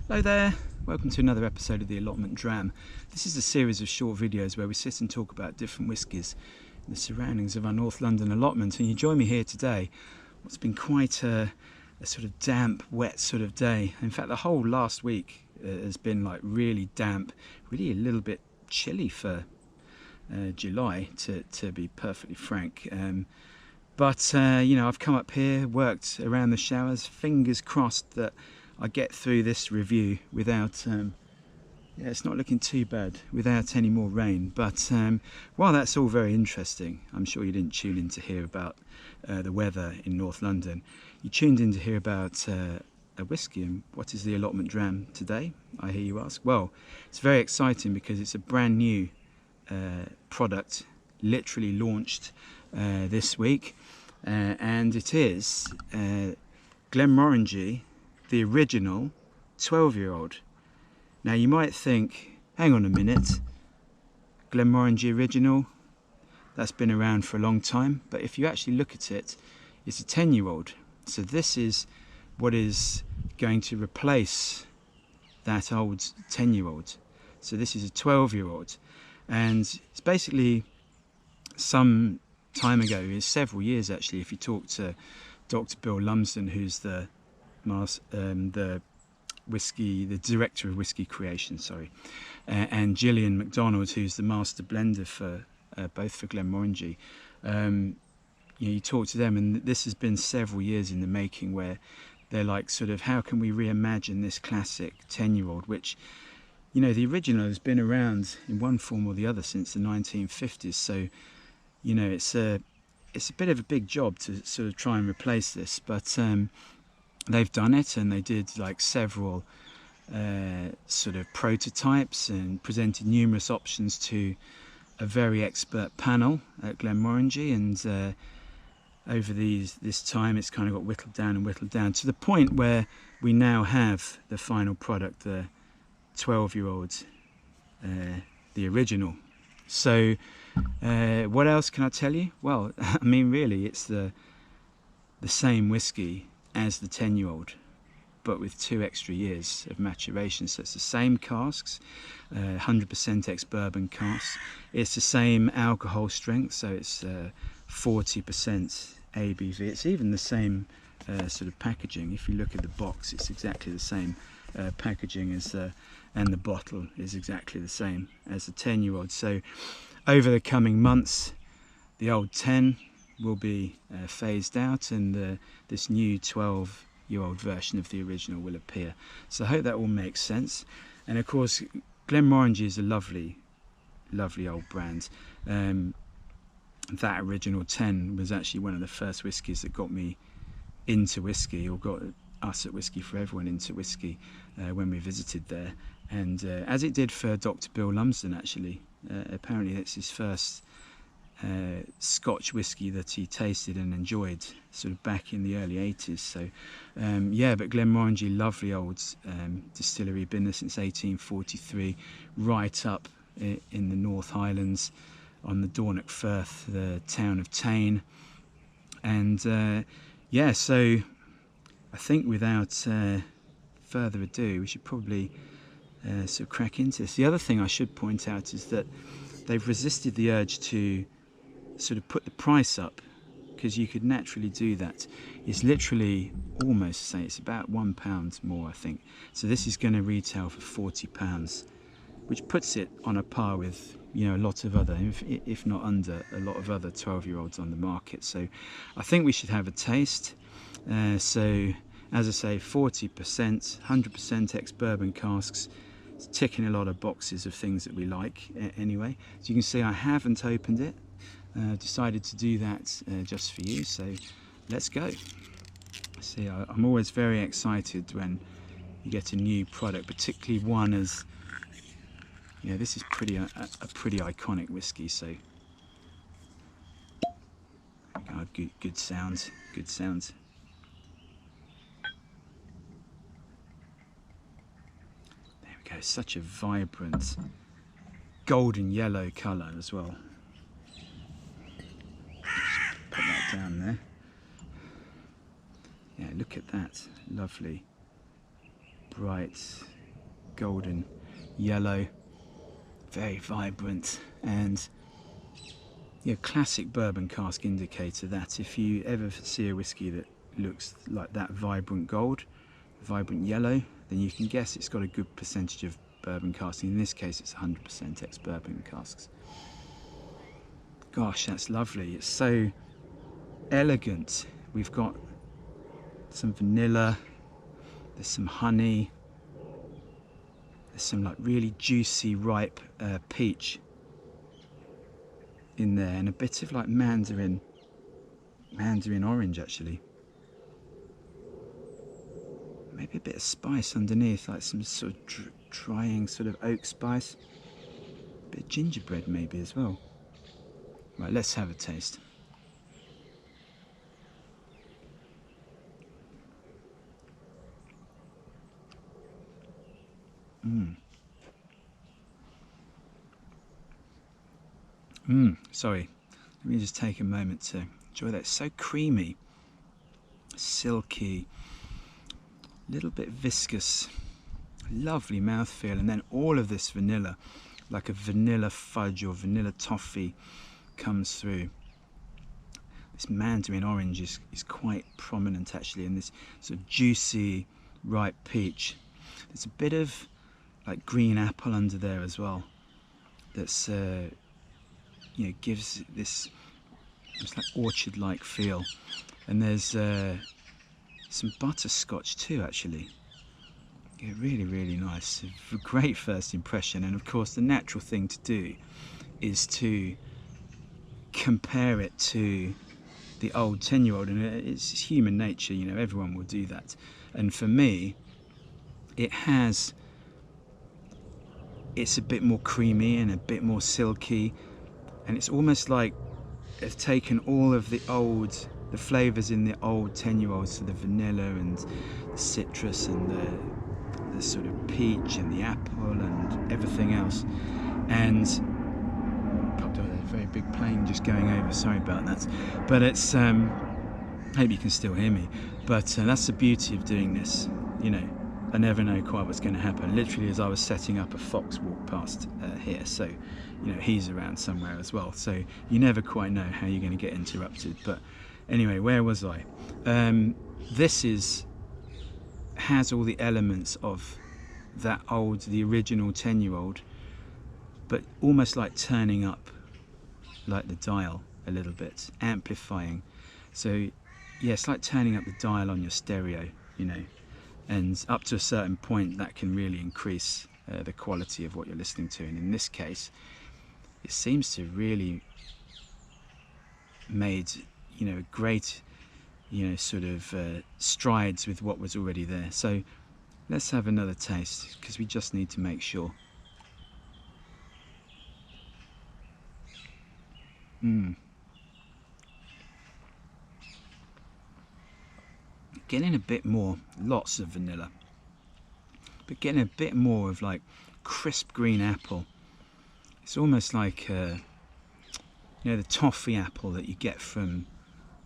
Hello there, welcome to another episode of the Allotment Dram. This is a series of short videos where we sit and talk about different whiskies in the surroundings of our North London allotment, and you join me here today. What's been quite a sort of damp, wet sort of day. In fact, the whole last week has been like really damp, really a little bit chilly for July, to be perfectly frank. But you know, I've come up here, worked around the showers, fingers crossed that I get through this review without, yeah, it's not looking too bad, without any more rain. But while that's all very interesting, I'm sure you didn't tune in to hear about the weather in North London. You tuned in to hear about a whisky. And what is the Allotment Dram today, I hear you ask? Well, it's very exciting because it's a brand new product, literally launched this week, and it is Glenmorangie, the original 12-year-old. Now you might think, hang on a minute, Glenmorangie original, that's been around for a long time, but if you actually look at it, it's a 10-year-old. So this is what is going to replace that old 10-year-old. So this is a 12-year-old, and it's basically some time ago, several years actually, if you talk to Dr. Bill Lumsden, who's the director of whisky creation, and Gillian MacDonald, who's the master blender for both for Glenmorangie. You talk to them, and this has been several years in the making, where they're like, sort of, how can we reimagine this classic 10-year-old, which, you know, the original has been around in one form or the other since the 1950s. So, you know, it's a bit of a big job to sort of try and replace this, but they've done it, and they did like several sort of prototypes and presented numerous options to a very expert panel at Glenmorangie, and over this time it's kind of got whittled down to the point where we now have the final product, the 12-year-old, the original. So what else can I tell you? Well, I mean, really, it's the same whiskey as the 10-year-old, but with 2 extra years of maturation. So it's the same casks, 100% ex-bourbon casks. It's the same alcohol strength, so it's 40% ABV. It's even the same sort of packaging. If you look at the box, it's exactly the same packaging as and the bottle is exactly the same as the 10-year-old. So over the coming months, the old 10 will be phased out, and this new 12-year-old version of the original will appear. So I hope that all makes sense. And of course, Glenmorangie is a lovely old brand. That original 10 was actually one of the first whiskies that got me into whiskey, or got us at Whisky for Everyone into whiskey when we visited there. And as it did for Dr. Bill Lumsden, actually. Apparently it's his first Scotch whisky that he tasted and enjoyed, sort of back in the early 80s. So yeah, but Glenmorangie, lovely old distillery, been there since 1843, right up in the North Highlands on the Dornoch Firth, the town of Tain. And yeah, so I think without further ado, we should probably sort of crack into this. The other thing I should point out is that they've resisted the urge to sort of put the price up, because you could naturally do that. It's literally almost, say, it's about £1 more, I think. So this is going to retail for £40, which puts it on a par with, you know, a lot of other, if not under, a lot of other 12-year-olds on the market. So I think we should have a taste. So as I say, 40%, 100% ex-bourbon casks. It's ticking a lot of boxes of things that we like anyway. So you can see I haven't opened it. Decided to do that just for you, so let's go. See, I'm always very excited when you get a new product, particularly one as, you know, this is a pretty iconic whiskey. So good sounds. There we go, such a vibrant golden yellow colour as well. Put that down there. Yeah, look at that, lovely, bright golden yellow, very vibrant, and yeah, classic bourbon cask indicator that if you ever see a whiskey that looks like that vibrant gold, vibrant yellow, then you can guess it's got a good percentage of bourbon casting. In this case, it's 100% ex-bourbon casks. Gosh, that's lovely. It's so elegant. We've got some vanilla, there's some honey, there's some like really juicy ripe peach in there, and a bit of like mandarin orange actually. Maybe a bit of spice underneath, like some sort of drying sort of oak spice. A bit of gingerbread maybe as well. Right, let's have a taste. Sorry, let me just take a moment to enjoy that. It's so creamy, silky, a little bit viscous, lovely mouthfeel, and then all of this vanilla, like a vanilla fudge or vanilla toffee, comes through. This mandarin orange is quite prominent actually, and this sort of juicy ripe peach. There's a bit of like green apple under there as well. That's you know, gives this it's like orchard-like feel. And there's some butterscotch too actually. Yeah, really nice. A great first impression, and of course the natural thing to do is to compare it to the old 10-year-old, and it's human nature, you know, everyone will do that. And for me, it's a bit more creamy and a bit more silky, and it's almost like it's taken all of the flavours in the old 10-year-olds, so the vanilla and the citrus and the sort of peach and the apple and everything else, and popped over there, a very big plane just going over, sorry about that, but it's hope you can still hear me, but that's the beauty of doing this, you know. I never know quite what's going to happen. Literally, as I was setting up, a fox walked past here, so you know he's around somewhere as well. So you never quite know how you're going to get interrupted. But anyway, where was I? This has all the elements of that the original 10-year-old, but almost like turning up, like the dial a little bit, amplifying. So yeah, it's like turning up the dial on your stereo, you know. And up to a certain point that can really increase the quality of what you're listening to, and in this case it seems to have really made, you know, great, you know, sort of strides with what was already there. So let's have another taste, because we just need to make sure. Getting a bit more, lots of vanilla, but getting a bit more of like crisp green apple. It's almost like you know, the toffee apple that you get from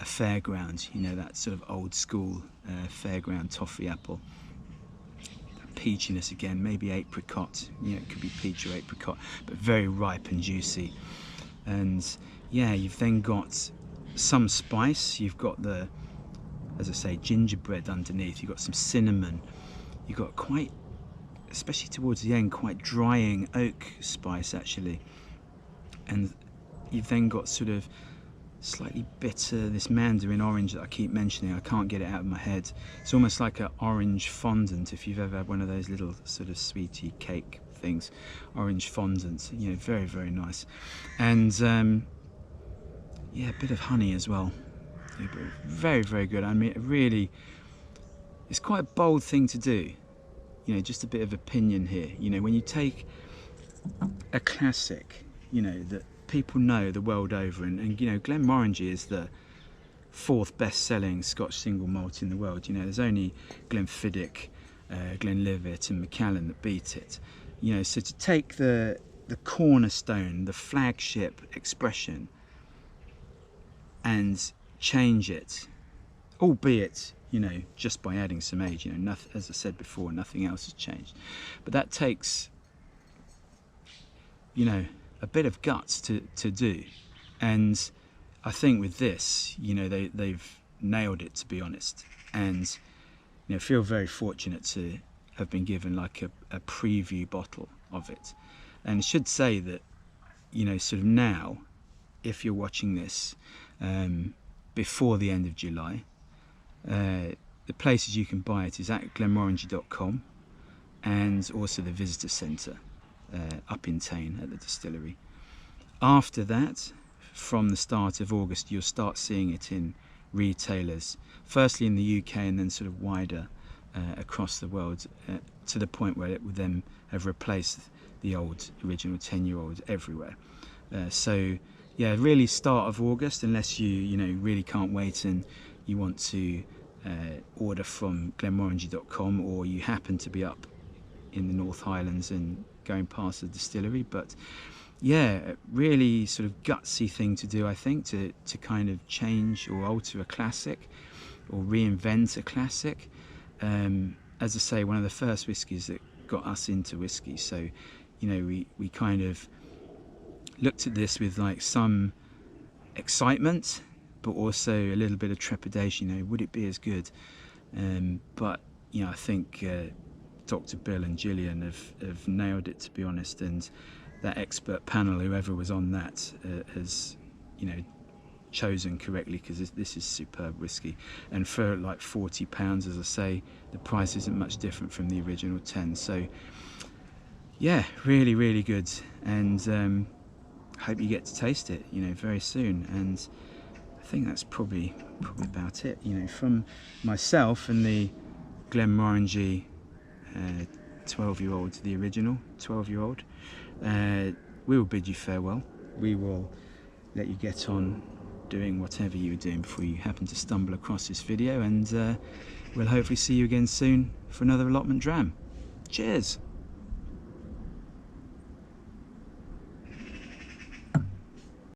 a fairground, you know, that sort of old school fairground toffee apple. That peachiness again, maybe apricot, you know, it could be peach or apricot, but very ripe and juicy. And yeah, you've then got some spice, you've got the, as I say, gingerbread underneath, you've got some cinnamon, you've got quite, especially towards the end, quite drying oak spice actually, and you've then got sort of slightly bitter, this mandarin orange that I keep mentioning, I can't get it out of my head. It's almost like an orange fondant, if you've ever had one of those little sort of sweetie cake things, orange fondant, you know, very nice. And yeah, a bit of honey as well. Very good. I mean, really, it's quite a bold thing to do, you know, just a bit of opinion here. You know, when you take a classic, you know, that people know the world over, and you know, Glenmorangie is the 4th best-selling Scotch single malt in the world. You know, there's only Glenfiddich, Glenlivet and Macallan that beat it. You know, so to take the cornerstone, the flagship expression, and change it, albeit, you know, just by adding some age. You know, nothing, as I said before, nothing else has changed. But that takes, you know, a bit of guts to do. And I think with this, you know, they've nailed it, to be honest. And, you know, feel very fortunate to have been given like a preview bottle of it. And I should say that, you know, sort of now, if you're watching this before the end of July, the places you can buy it is at glenmorangie.com and also the visitor centre up in Tain at the distillery. After that, from the start of August, you'll start seeing it in retailers, firstly in the UK and then sort of wider across the world, to the point where it would then have replaced the old original 10-year-old everywhere. So yeah, really start of August, unless you know, really can't wait and you want to order from glenmorangie.com, or you happen to be up in the North Highlands and going past the distillery. But yeah, really sort of gutsy thing to do, I think, to kind of change or alter a classic or reinvent a classic. As I say, one of the first whiskies that got us into whiskey. So, you know, we kind of looked at this with like some excitement, but also a little bit of trepidation. You know, would it be as good? But you know, I think Dr. Bill and Gillian have nailed it, to be honest. And that expert panel, whoever was on that, has, you know, chosen correctly, because this is superb whiskey. And for like £40, as I say, the price isn't much different from the original 10. So yeah, really, really good. And hope you get to taste it, you know, very soon. And I think that's probably about it, you know, from myself and the Glenmorangie 12-year-old, the original 12-year-old. We will bid you farewell. We will let you get on doing whatever you were doing before you happen to stumble across this video, and we'll hopefully see you again soon for another Allotment Dram. Cheers!